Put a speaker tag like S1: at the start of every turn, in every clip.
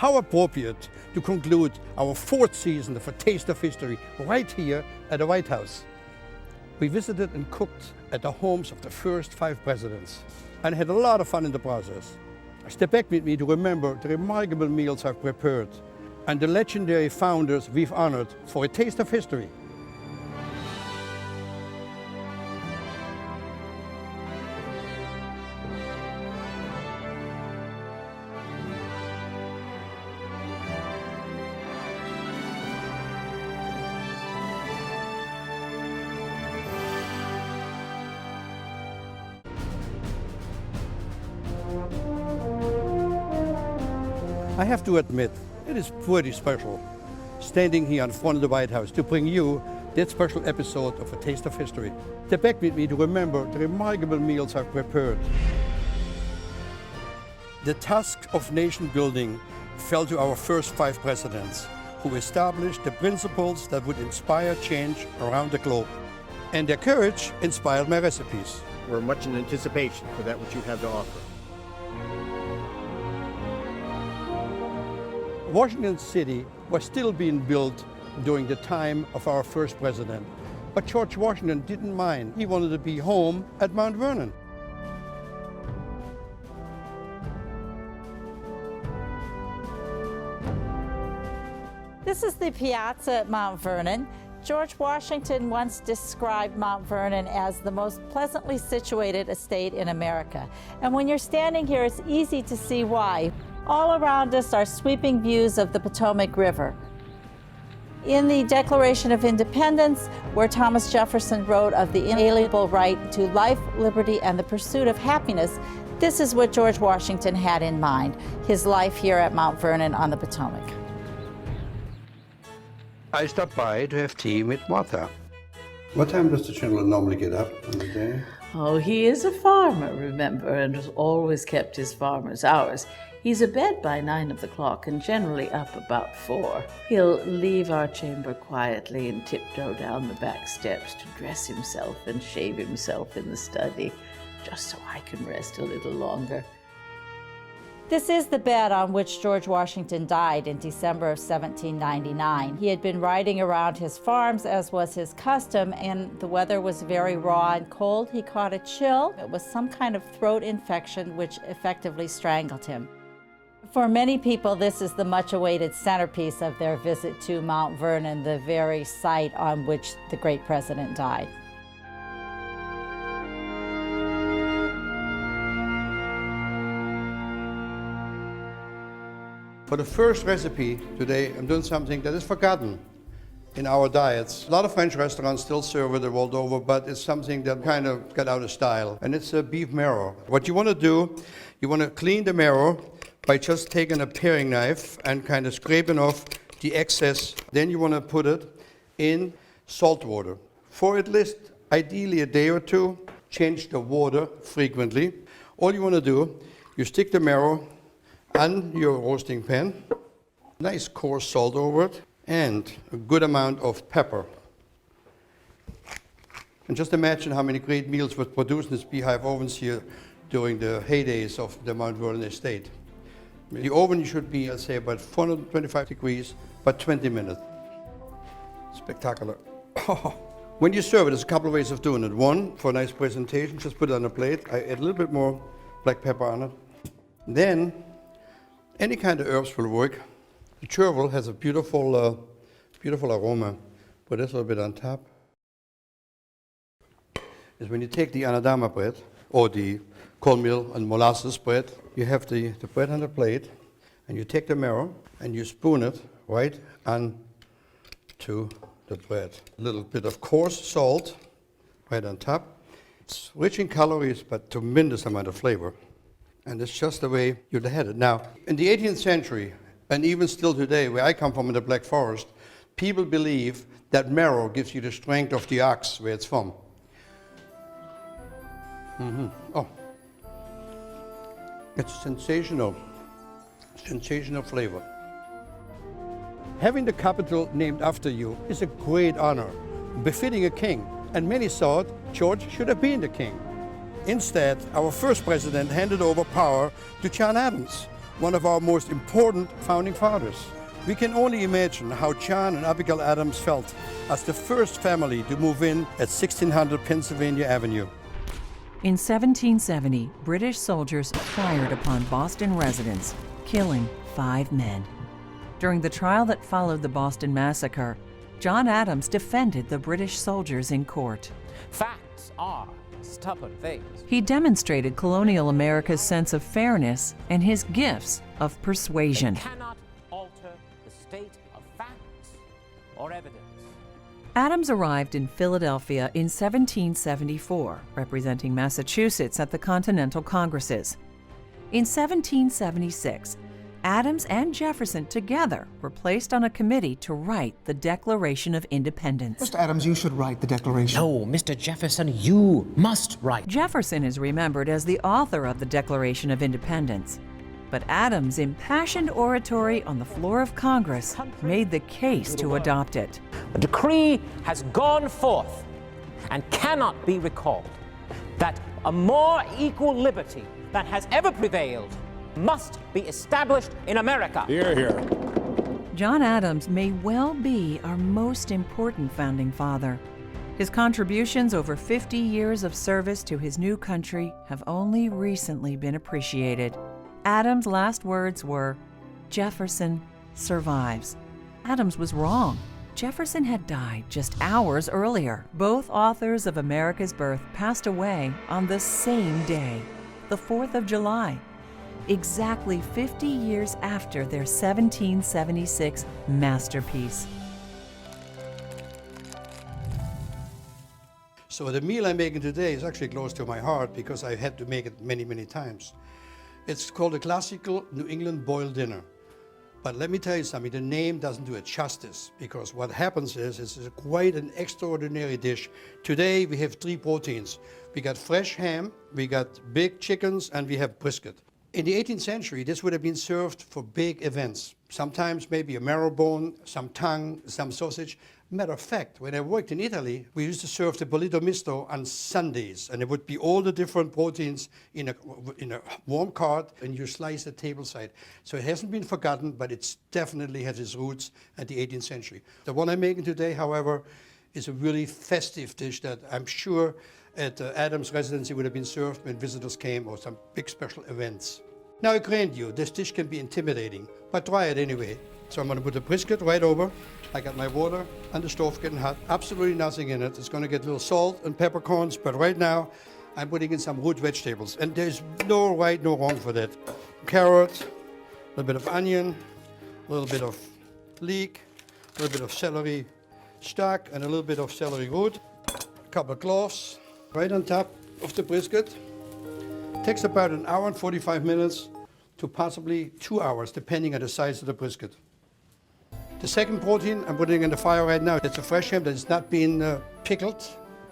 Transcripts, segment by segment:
S1: how appropriate to conclude our 4th season of A Taste of History right here at the White House. We visited and cooked at the homes of the first 5 presidents and had a lot of fun in the process. Step back with me to remember the remarkable meals I've prepared and the legendary founders we've honored for A Taste of History. I have to admit, it is pretty special standing here in front of the White House to bring you that special episode of A Taste of History. Step back with me to remember the remarkable meals I've prepared. The task of nation building fell to our first 5 presidents, who established the principles that would inspire change around the globe. And their courage inspired my recipes.
S2: We're much in anticipation for that which you have to offer.
S1: Washington City was still being built during the time of our first president, but George Washington didn't mind. He wanted to be home at Mount Vernon.
S3: This is the piazza at Mount Vernon. George Washington once described Mount Vernon as the most pleasantly situated estate in America. And when you're standing here, it's easy to see why. All around us are sweeping views of the Potomac River. In the Declaration of Independence, where Thomas Jefferson wrote of the inalienable right to life, liberty, and the pursuit of happiness, this is what George Washington had in mind, his life here at Mount Vernon on the Potomac.
S1: I stopped by to have tea with Martha. What time does the general normally get up on the day?
S4: Oh, he is a farmer, remember, and has always kept his farmer's hours. He's abed by 9 o'clock and generally up about 4. He'll leave our chamber quietly and tiptoe down the back steps to dress himself and shave himself in the study, just so I can rest a little longer.
S3: This is the bed on which George Washington died in December of 1799. He had been riding around his farms, as was his custom, and the weather was very raw and cold. He caught a chill. It was some kind of throat infection which effectively strangled him. For many people, this is the much-awaited centerpiece of their visit to Mount Vernon, the very site on which the great president died.
S1: For the first recipe today, I'm doing something that is forgotten in our diets. A lot of French restaurants still serve it the world over, but it's something that kind of got out of style, and it's a beef marrow. What you want to do, you want to clean the marrow by just taking a paring knife and kind of scraping off the excess. Then you want to put it in salt water for at least ideally a day or 2. Change the water frequently. All you want to do, you stick the marrow on your roasting pan, nice coarse salt over it, and a good amount of pepper. And just imagine how many great meals were produced in these beehive ovens here during the heydays of the Mount Vernon estate. The oven should be, let's say, about 425 degrees, about 20 minutes. Spectacular. When you serve it, there's a couple of ways of doing it. One, for a nice presentation, just put it on a plate. I add a little bit more black pepper on it. Then, any kind of herbs will work. The chervil has a beautiful, beautiful aroma. Put this a little bit on top. Is when you take the anadama bread, or the cornmeal and molasses bread, you have the bread on the plate, and you take the marrow, and you spoon it right onto the bread. A little bit of coarse salt right on top. It's rich in calories, but tremendous amount of flavor. And it's just the way you'd had it. Now, in the 18th century, and even still today, where I come from in the Black Forest, people believe that marrow gives you the strength of the ox where it's from. Oh, it's sensational flavor. Having the capital named after you is a great honor, befitting a king, and many thought George should have been the king. Instead, our first president handed over power to John Adams, one of our most important founding fathers. We can only imagine how John and Abigail Adams felt as the first family to move in at 1600 Pennsylvania Avenue.
S5: In 1770, British soldiers fired upon Boston residents, killing 5 men. During the trial that followed the Boston Massacre, John Adams defended the British soldiers in court.
S6: Facts are stubborn things.
S5: He demonstrated colonial America's sense of fairness and his gifts of persuasion.
S6: They cannot alter the state of facts or evidence.
S5: Adams arrived in Philadelphia in 1774, representing Massachusetts at the Continental Congresses. In 1776, Adams and Jefferson together were placed on a committee to write the Declaration of Independence.
S7: Mr. Adams, you should write the Declaration.
S6: No, Mr. Jefferson, you must write.
S5: Jefferson is remembered as the author of the Declaration of Independence, but Adams' impassioned oratory on the floor of Congress made the case to adopt it.
S6: A decree has gone forth and cannot be recalled that a more equal liberty than has ever prevailed must be established in America.
S2: Hear, hear.
S5: John Adams may well be our most important founding father. His contributions over 50 years of service to his new country have only recently been appreciated. Adams' last words were, "Jefferson survives." Adams was wrong. Jefferson had died just hours earlier. Both authors of America's birth passed away on the same day, the 4th of July, exactly 50 years after their 1776 masterpiece.
S1: So the meal I'm making today is actually close to my heart because I had to make it many, many times. It's called a classical New England boiled dinner. But let me tell you something, the name doesn't do it justice, because what happens is it's quite an extraordinary dish. Today we have 3 proteins. We got fresh ham, we got big chickens, and we have brisket. In the 18th century, this would have been served for big events. Sometimes maybe a marrow bone, some tongue, some sausage. Matter of fact, when I worked in Italy, we used to serve the bollito misto on Sundays, and it would be all the different proteins in a warm cart, and you slice the table side. So it hasn't been forgotten, but it definitely has its roots at the 18th century. The one I'm making today, however, is a really festive dish that I'm sure at Adams' residency would have been served when visitors came or some big special events. Now I grant you, this dish can be intimidating, but try it anyway. So I'm going to put the brisket right over. I got my water on the stove getting hot, absolutely nothing in it. It's going to get a little salt and peppercorns, but right now I'm putting in some root vegetables, and there's no right, no wrong for that. Carrot, a little bit of onion, a little bit of leek, a little bit of celery stalk, and a little bit of celery root, a couple of cloves, right on top of the brisket. Takes about 1 hour and 45 minutes to possibly 2 hours, depending on the size of the brisket. The second protein I'm putting in the fire right now, it's a fresh ham that has not been pickled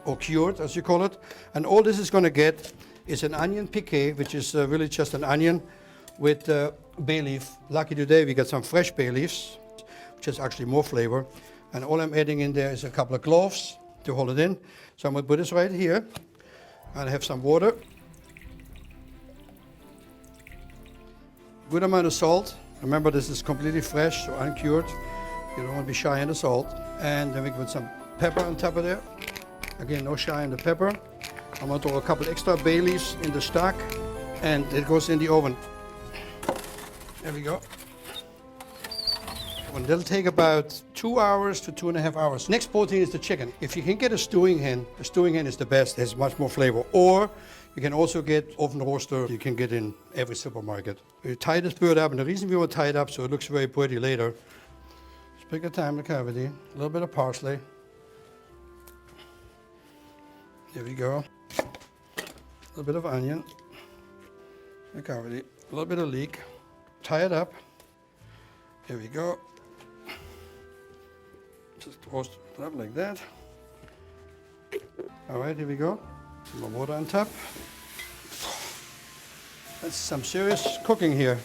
S1: or cured, as you call it. And all this is going to get is an onion piqué, which is really just an onion with bay leaf. Lucky today we got some fresh bay leaves, which is actually more flavor. And all I'm adding in there is a couple of cloves to hold it in. So I'm going to put this right here. And I have some water. Good amount of salt. Remember, this is completely fresh, so uncured. You don't want to be shy on the salt. And then we put some pepper on top of there. Again, no shy on the pepper. I'm going to throw a couple extra bay leaves in the stock, and it goes in the oven. There we go. And that'll take about 2 hours to 2.5 hours. Next protein is the chicken. If you can get a stewing hen is the best. It has much more flavor. Or you can also get oven roaster. You can get in every supermarket. We tie this bird up, and the reason we want to tie it up so it looks very pretty later. Pick a thyme cavity, a little bit of parsley. There we go. A little bit of onion, a cavity, a little bit of leek. Tie it up. Here we go. Just roast it up like that. All right, here we go. Some more water on top. That's some serious cooking here.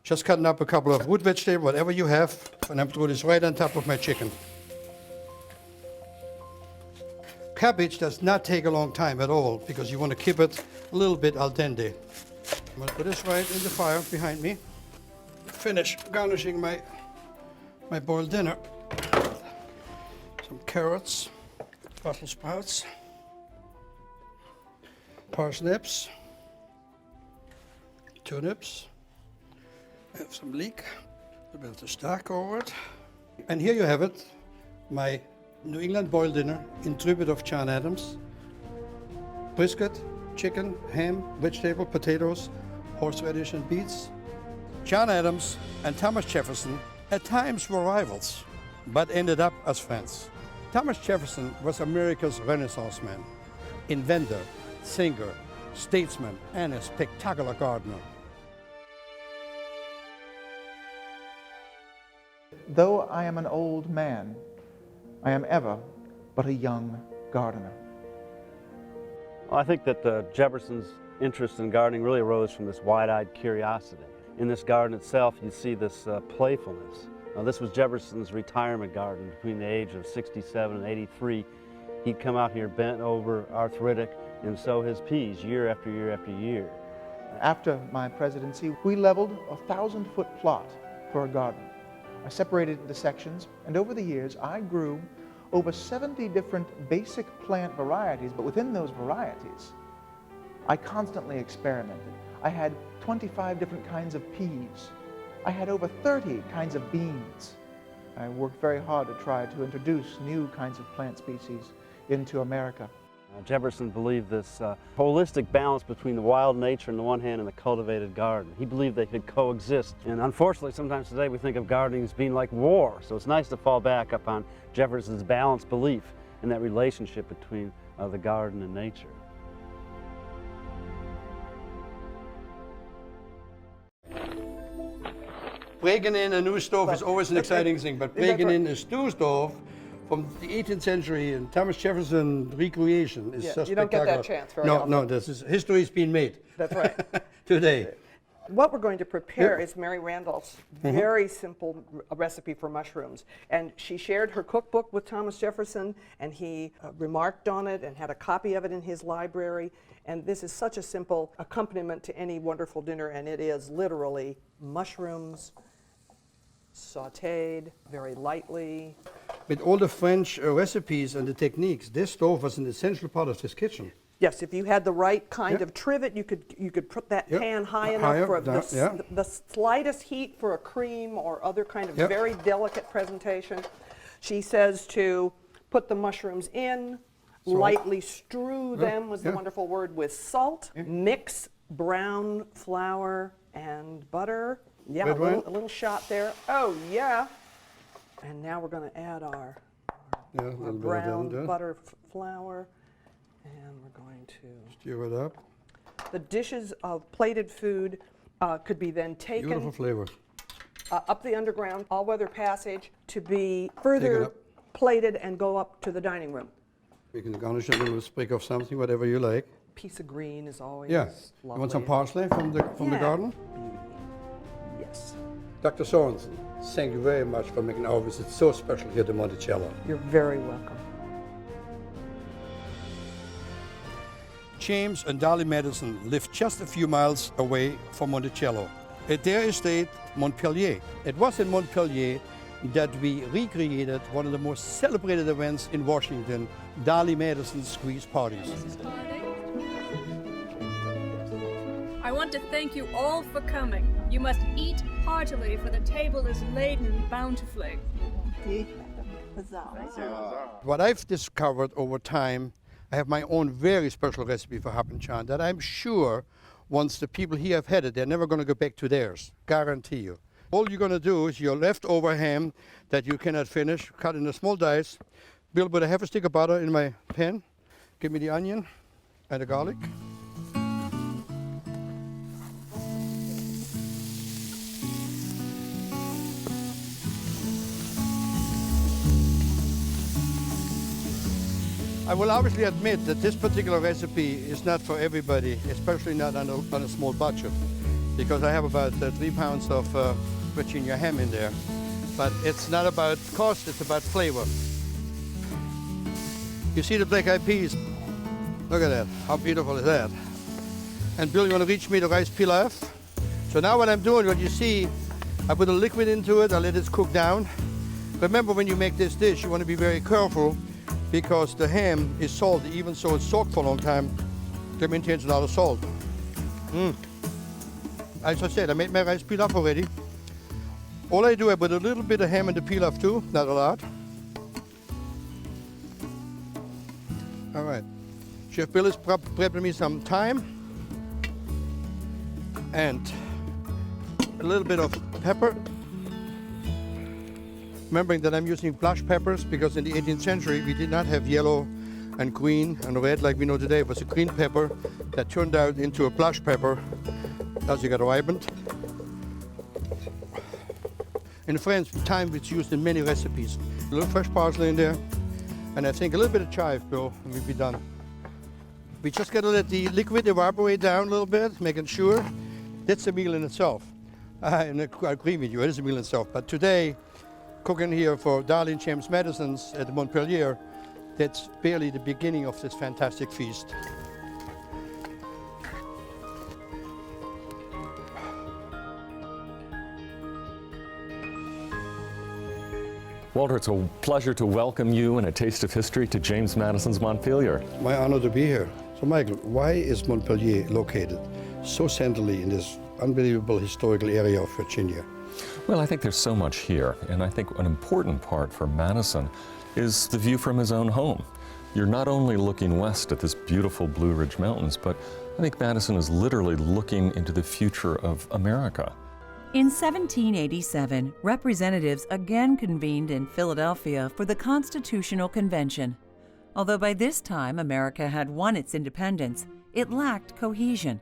S1: Just cutting up a couple of root vegetables, whatever you have, and I'm throwing this right on top of my chicken. Cabbage does not take a long time at all because you want to keep it a little bit al dente. I'm going to put this right in the fire behind me. Finish garnishing my boiled dinner. Some carrots, Brussels sprouts, parsnips, turnips. I have some leek, a bit of starch over it. And here you have it, my New England boiled dinner in tribute of John Adams. Brisket, chicken, ham, vegetable, potatoes, horseradish and beets. John Adams and Thomas Jefferson at times were rivals, but ended up as friends. Thomas Jefferson was America's Renaissance man, inventor, singer, statesman, and a spectacular gardener.
S7: Though I am an old man, I am ever but a young gardener.
S8: Well, I think that Jefferson's interest in gardening really arose from this wide-eyed curiosity. In this garden itself, you see this playfulness. Now, this was Jefferson's retirement garden between the age of 67 and 83. He'd come out here bent over, arthritic, and sow his peas year after year after year.
S7: After my presidency, we leveled a 1,000-foot plot for a garden. I separated it into sections, and over the years, I grew over 70 different basic plant varieties, but within those varieties, I constantly experimented. I had 25 different kinds of peas. I had over 30 kinds of beans. I worked very hard to try to introduce new kinds of plant species into America.
S8: Jefferson believed this holistic balance between the wild nature on the one hand and the cultivated garden. He believed they could coexist. And unfortunately, sometimes today we think of gardening as being like war. So it's nice to fall back upon Jefferson's balanced belief in that relationship between the garden and nature.
S1: Breaking in a new stove is always an exciting thing, but breaking in a stew stove from the 18th century and Thomas Jefferson recreation is so
S9: you don't get that chance very often.
S1: No, this is history's been made.
S9: That's right.
S1: Today.
S9: What we're going to prepare is Mary Randolph's very simple recipe for mushrooms. And she shared her cookbook with Thomas Jefferson, and he remarked on it and had a copy of it in his library. And this is such a simple accompaniment to any wonderful dinner, and it is literally mushrooms sautéed very lightly.
S1: With all the French recipes and the techniques, this stove was an essential part of this kitchen.
S9: Yes, if you had the right kind of trivet, you could put that pan high enough for the slightest heat for a cream or other kind of very delicate presentation. She says to put the mushrooms in, lightly strew them was the wonderful word, with salt, mix brown flour and butter. Yeah, a little shot there. Oh, yeah. And now we're going to add our brown butter flour. And we're going to
S1: stir it up.
S9: The dishes of plated food could be then taken
S1: Beautiful flavor.
S9: Up the underground all-weather passage to be further plated and go up to the dining room.
S1: You can garnish it with a sprig of something, whatever you like.
S9: Piece of green is always
S1: Yeah.
S9: lovely.
S1: You want some parsley from the garden?
S9: Yes.
S1: Dr. Sorensen, thank you very much for making our visit so special here to Monticello.
S9: You're very welcome.
S1: James and Dolley Madison lived just a few miles away from Monticello. At their estate, Montpelier. It was in Montpelier that we recreated one of the most celebrated events in Washington, Dolley Madison's squeeze parties.
S10: I want to thank you all for coming. You must eat heartily, for the table is laden bountifully.
S1: What I've discovered over time, I have my own very special recipe for hap and chan that I'm sure once the people here have had it, they're never going to go back to theirs, guarantee you. All you're going to do is your leftover ham that you cannot finish, cut in a small dice, build with a half a stick of butter in my pan, give me the onion and the garlic. I will obviously admit that this particular recipe is not for everybody, especially not on a small budget, because I have about 3 pounds of Virginia ham in there. But it's not about cost, it's about flavor. You see the black-eyed peas? Look at that, how beautiful is that? And Bill, you want to reach me the rice pilaf? So now what I'm doing, what you see, I put a liquid into it, I let it cook down. Remember, when you make this dish, you want to be very careful because the ham is salty, even so it's soaked for a long time. That maintains a lot of salt. As I said, I made my rice pilaf already. All I do, I put a little bit of ham in the pilaf too, not a lot. All right. Chef Bill is prepping me some thyme and a little bit of pepper. Remembering that I'm using blush peppers because in the 18th century we did not have yellow and green and red like we know today. It was a green pepper that turned out into a blush pepper as it got ripened. In France, thyme is used in many recipes. A little fresh parsley in there, and I think a little bit of chive, Bill, and we'll be done. We just got to let the liquid evaporate down a little bit, making sure that's a meal in itself. And I agree with you, it is a meal in itself. But today, cooking here for Dolley and James Madison's at Montpellier, that's barely the beginning of this fantastic feast.
S11: Walter, it's a pleasure to welcome you and a taste of history to James Madison's Montpelier.
S1: My honor to be here. So Michael, why is Montpellier located so centrally in this unbelievable historical area of Virginia?
S11: Well, I think there's so much here, and I think an important part for Madison is the view from his own home. You're not only looking west at this beautiful Blue Ridge Mountains, but I think Madison is literally looking into the future of America.
S5: In 1787, representatives again convened in Philadelphia for the Constitutional Convention. Although by this time America had won its independence, it lacked cohesion.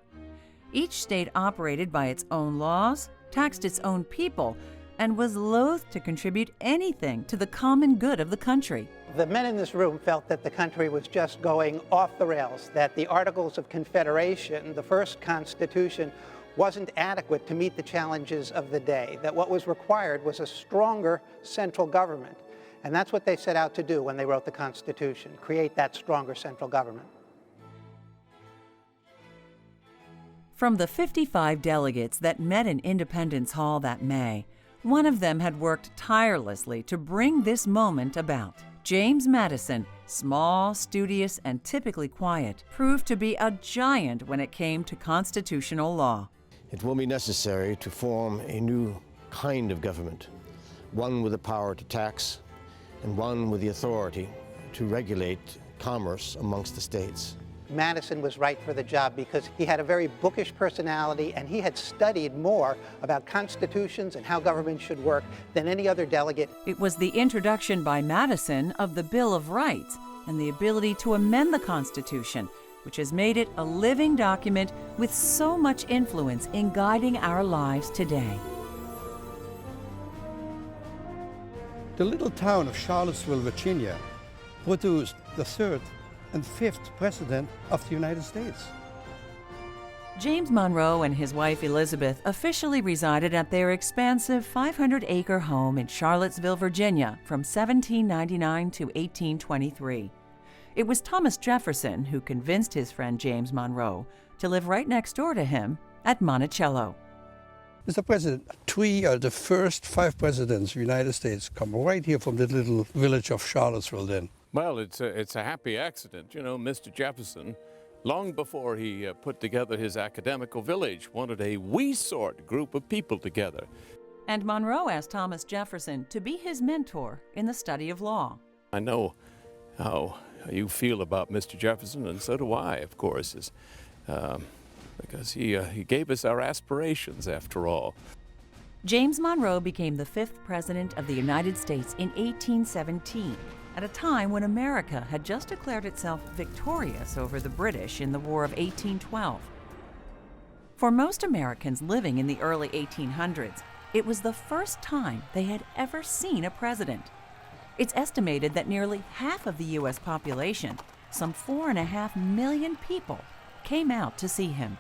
S5: Each state operated by its own laws, taxed its own people, and was loath to contribute anything to the common good of the country.
S12: The men in this room felt that the country was just going off the rails, that the Articles of Confederation, the first Constitution, wasn't adequate to meet the challenges of the day, that what was required was a stronger central government. And that's what they set out to do when they wrote the Constitution, create that stronger central government.
S5: From the 55 delegates that met in Independence Hall that May, one of them had worked tirelessly to bring this moment about. James Madison, small, studious, and typically quiet, proved to be a giant when it came to constitutional law.
S13: It will be necessary to form a new kind of government, one with the power to tax and one with the authority to regulate commerce amongst the states.
S12: Madison was right for the job because he had a very bookish personality and he had studied more about constitutions and how government should work than any other delegate.
S5: It was the introduction by Madison of the Bill of Rights and the ability to amend the Constitution, which has made it a living document with so much influence in guiding our lives today.
S1: The little town of Charlottesville, Virginia, produced the third and fifth president of the United States.
S5: James Monroe and his wife Elizabeth officially resided at their expansive 500-acre home in Charlottesville, Virginia from 1799 to 1823. It was Thomas Jefferson who convinced his friend James Monroe to live right next door to him at Monticello.
S1: Mr. President, the first 5 presidents of the United States come right here from the little village of Charlottesville then.
S14: Well, it's a happy accident. You know, Mr. Jefferson, long before he put together his academical village, wanted a we-sort group of people together.
S5: And Monroe asked Thomas Jefferson to be his mentor in the study of law.
S14: I know how you feel about Mr. Jefferson, and so do I, of course, because he gave us our aspirations, after all.
S5: James Monroe became the 5th President of the United States in 1817, at a time when America had just declared itself victorious over the British in the War of 1812. For most Americans living in the early 1800s, it was the first time they had ever seen a president. It's estimated that nearly half of the U.S. population, some 4.5 million people, came out to see him.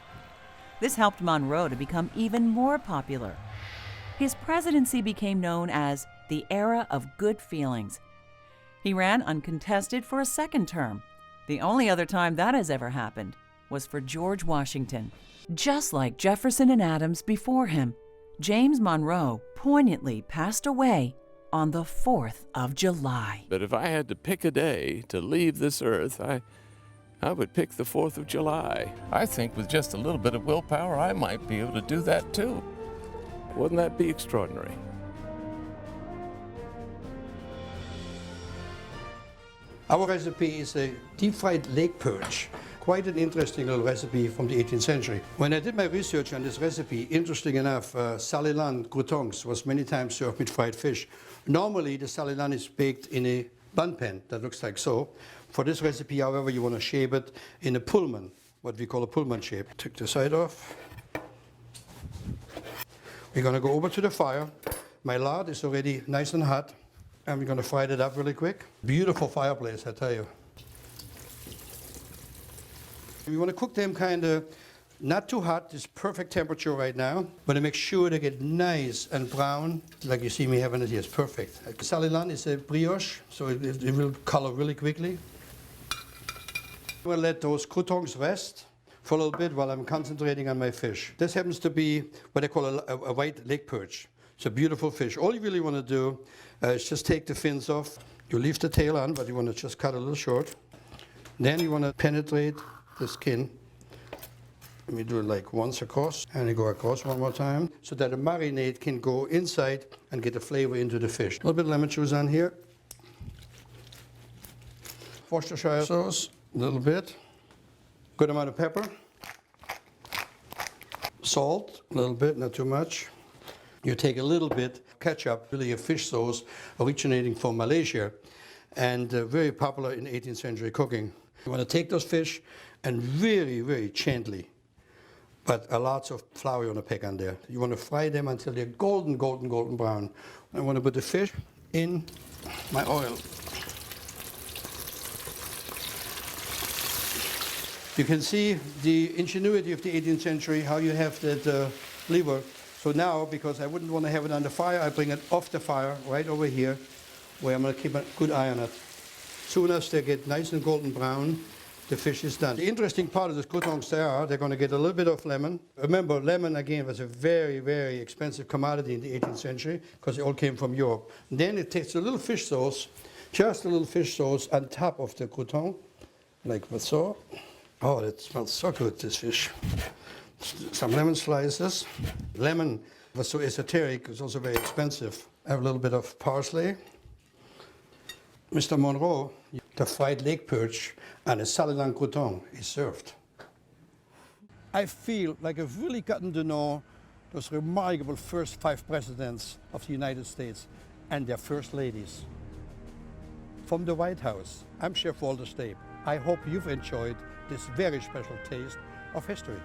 S5: This helped Monroe to become even more popular. His presidency became known as the Era of Good Feelings. He ran uncontested for a second term, the only other time that has ever happened. was for George Washington. Just like Jefferson and Adams before him, James Monroe poignantly passed away on the 4th of July.
S14: But if I had to pick a day to leave this earth, I would pick the 4th of July. I think with just a little bit of willpower, I might be able to do that too. Wouldn't that be extraordinary?
S1: Our recipe is a deep-fried lake perch. Quite an interesting little recipe from the 18th century. When I did my research on this recipe, interesting enough, salilan croutons was many times served with fried fish. Normally, the salilan is baked in a bun pan that looks like so. For this recipe, however, you want to shape it in a pullman, what we call a pullman shape. Take the side off. We're going to go over to the fire. My lard is already nice and hot, and we're going to fry it up really quick. Beautiful fireplace, I tell you. We want to cook them kind of not too hot, this perfect temperature right now, but to make sure they get nice and brown, like you see me having it here. It's perfect. Salilan is a brioche, so it will color really quickly. We'll let those croutons rest for a little bit while I'm concentrating on my fish. This happens to be what I call a white lake perch. It's a beautiful fish. All you really want to do is just take the fins off. You leave the tail on, but you want to just cut a little short. Then you want to penetrate the skin. We do it like once across, and you go across one more time, so that the marinade can go inside and get the flavor into the fish. A little bit of lemon juice on here. Worcestershire sauce, a little bit. Good amount of pepper. Salt, a little bit, not too much. You take a little bit ketchup, really a fish sauce originating from Malaysia, and very popular in 18th century cooking. You want to take those fish and very, very gently, but a lot of flour you want to pack on there. You want to fry them until they're golden, golden, golden brown. I want to put the fish in my oil. You can see the ingenuity of the 18th century, how you have that lever. So now, because I wouldn't want to have it on the fire, I bring it off the fire right over here, where I'm going to keep a good eye on it. Soon as they get nice and golden brown, the fish is done. The interesting part of the croutons they're going to get a little bit of lemon. Remember, lemon, again, was a very, very expensive commodity in the 18th century because it all came from Europe. And then it takes a little fish sauce, just a little fish sauce on top of the crouton, like so. Oh, it smells so good, this fish. Some lemon slices. Lemon was so esoteric, it's also very expensive. I have a little bit of parsley. Mr. Monroe, the fried lake perch and a salilan crouton is served. I feel like I've really gotten to know those remarkable first 5 presidents of the United States and their first ladies. From the White House, I'm Chef Walter Staib. I hope you've enjoyed this very special taste of history.